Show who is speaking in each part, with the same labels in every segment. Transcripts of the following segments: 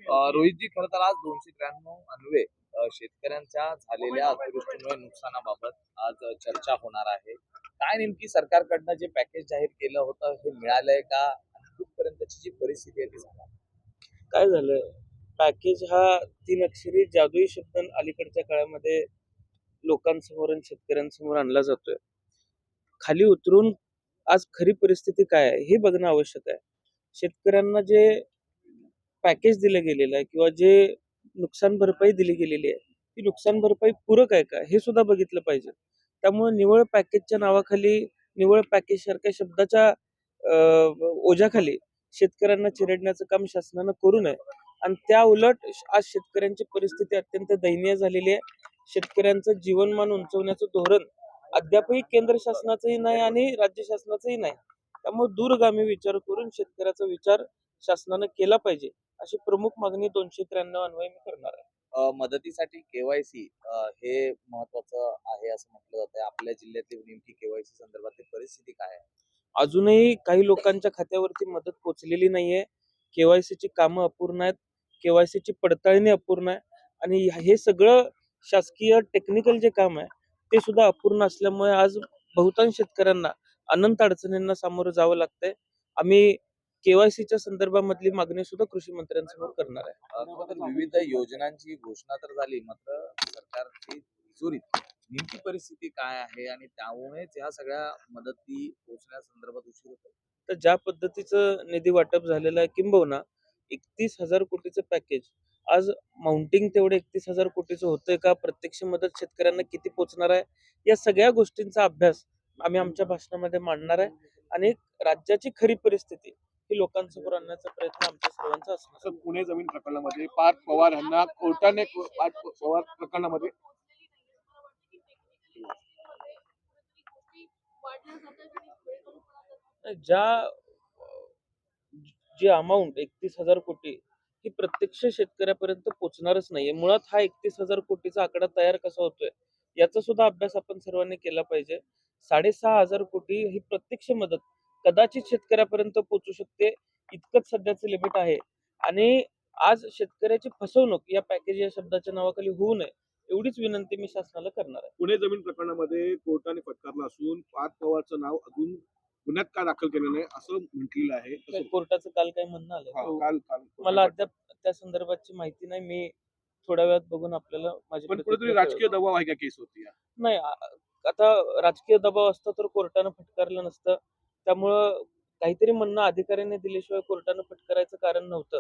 Speaker 1: रोहितजी, खरं तर आज 293 अन्वे शेतकऱ्यांच्या झालेल्या अतिवृष्टीमुळे नुकसानाबाबत आज चर्चा होणार आहे. काय नेमकी सरकारकडनं जे पॅकेज जाहीर केलं होतं हे मिळालंय का? आणि कुठपर्यंतची जी परिस्थिती आहे ती सांगा.
Speaker 2: काय झालं, पॅकेज हा तीन अक्षरी जादुई शब्द अलीकडच्या काळामध्ये लोकांसमोर आणि शेतकऱ्यांसमोर आणला जातोय. खाली उतरून आज खरी परिस्थिती काय आहे हे बघणं आवश्यक आहे. शेतकऱ्यांना जे पॅकेज दिलं गेलेलं आहे किंवा जे नुकसान भरपाई दिली गेलेली आहे, ती नुकसान भरपाई पूरक आहे का हे सुद्धा बघितलं पाहिजे. त्यामुळे निव्वळ पॅकेजच्या नावाखाली, निव्वळ पॅकेज सारख्या शब्दाच्या ओझ्याखाली शेतकऱ्यांना चिरडण्याचं काम शासनानं करू नये. आणि त्या उलट आज शेतकऱ्यांची परिस्थिती अत्यंत दयनीय झालेली आहे. शेतकऱ्यांचं जीवनमान उंचवण्याचं धोरण अद्यापही केंद्र शासनाचंही नाही आणि राज्य शासनाचंही नाही. त्यामुळे दूरगामी विचार करून शेतकऱ्याचा विचार शासनानं केला पाहिजे, अशी प्रमुख मागणी 293 अन्वये मी करणार आहे.
Speaker 1: मदतीसाठी केवायसी हे महत्वाचं आहे असं म्हटलं जातंय. आपल्या जिल्ह्यातली नेमकी केवायसी संदर्भातली परिस्थिती काय आहे?
Speaker 2: अजूनही काही लोकांच्या खात्यावरती मदत पोहोचलेली नाहीये. केवायसीची कामं अपूर्ण आहेत. केवायसीची पडताळणी अपूर्ण आहे आणि हे सगळं शासकीय टेक्निकल जे काम आहे ते सुद्धा अपूर्ण असल्यामुळे आज बहुतांश शेतकऱ्यांना अनंत अडचणींना सामोरं जावं लागतंय. आम्ही केवायसीच्या संदर्भामधली मागणी सुद्धा कृषी मंत्र्यांसमोर करणार आहे.
Speaker 1: खरं तर विविध योजनांची घोषणा तर झाली, मात्र सरकारची तिजोरीत नेमकी परिस्थिती काय आहे आणि त्यामुळेच ह्या सगळ्या मदती पोहोचण्यासंदर्भात उशीर होतो.
Speaker 2: तर ज्या पद्धतीचं निधी वाटप झालेलं आहे, किंबहुना 31,000 कोटीचं पॅकेज आज माउंटिंग तेवढे 31,000 कोटीचं होतंय का? प्रत्यक्ष मदत शेतकऱ्यांना किती पोहोचणार आहे? या सगळ्या गोष्टींचा अभ्यास आम्ही आमच्या भाषणामध्ये मांडणार आहे आणि एक राज्याची खरी परिस्थिती ही लोकांसमोर आणण्याचा प्रयत्न आमच्या सर्वांचा असणार.
Speaker 3: असं पुणे जमीन प्रकरणामध्ये पार्थ पवार यांना कोर्टाने पार्थ पवार प्रकरणामध्ये
Speaker 2: ज्या जी अमाऊंट 31,000 कोटी ही प्रत्यक्ष शेतकऱ्यापर्यंत पोहोचणारच नाहीये. मुळात हा 31,000 कोटीचा आकडा तयार कसा होतोय याचा सुद्धा अभ्यास आपण सर्वांनी केला पाहिजे. 6,500 कोटी ही प्रत्यक्ष मदत कदाचित शेतकऱ्यापर्यंत पोहोचू शकते, इतकंच सध्याचं लिमिट आहे. आणि आज शेतकऱ्याची फसवणूक या पॅकेज या शब्दाच्या नावाखाली होऊ नये एवढीच विनंती मी शासनाला करणार आहे.
Speaker 3: पुणे जमीन प्रकरणामध्ये कोर्टाने फटकारलं असून पार्थ पवारचं नाव अजून गुन्ह्यात का दाखल केलं नाही असं म्हटलेलं आहे.
Speaker 2: काय कोर्टाचं काल काय म्हणणं आलं?
Speaker 3: काल काल
Speaker 2: मला अद्याप त्या संदर्भाची माहिती नाही. मी थोड्या वेळात बघून आपल्याला माझी
Speaker 3: पण कुठेतरी
Speaker 2: प्रतिक्रिया
Speaker 3: राजकीय
Speaker 2: कळवेन.
Speaker 3: दबाव आहे का केस होती या?
Speaker 2: नाही, आता राजकीय दबाव असता तर कोर्टानं फटकारलं नसतं. त्यामुळं काहीतरी म्हणणं अधिकाऱ्यांनी दिल्याशिवाय कोर्टानं फटकारायचं कारण नव्हतं.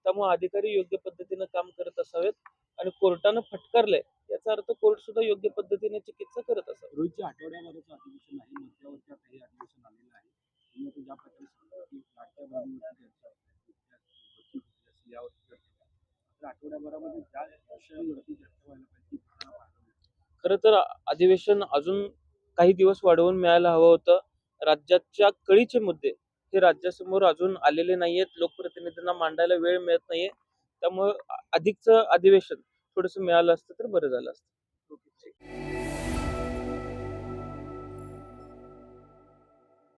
Speaker 2: त्यामुळे अधिकारी योग्य पद्धतीनं काम करत असावेत आणि कोर्टानं फटकारलंय याचा अर्थ कोर्ट सुद्धा योग्य पद्धतीने चिकित्सा करत असावं.
Speaker 4: रोहितच्या आठवड्याभराचं अधिवेशन आहे, मध्यावरच्या काही अधिवेशन आलेलं आहे. तुम्ही आता ज्या प्रकारे सांगता की लाडक्या बहिणीवरती चर्चा होते, यावरती चर्चा होते. तर आठवड्याभरामध्ये ज्या विषयांवरती चर्चा व्हायला पाहिजे ती आपल्याला पाहायला मिळते.
Speaker 2: खरं तर अधिवेशन अजून काही दिवस वाढवून मिळायला हवं होतं. राज्याच्या कळीचे मुद्दे हे राज्यासमोर अजून आलेले नाहीयेत. लोकप्रतिनिधींना मांडायला वेळ मिळत नाहीये. त्यामुळं अधिकचं अधिवेशन थोडंसं मिळालं असतं तर बरं झालं असतं.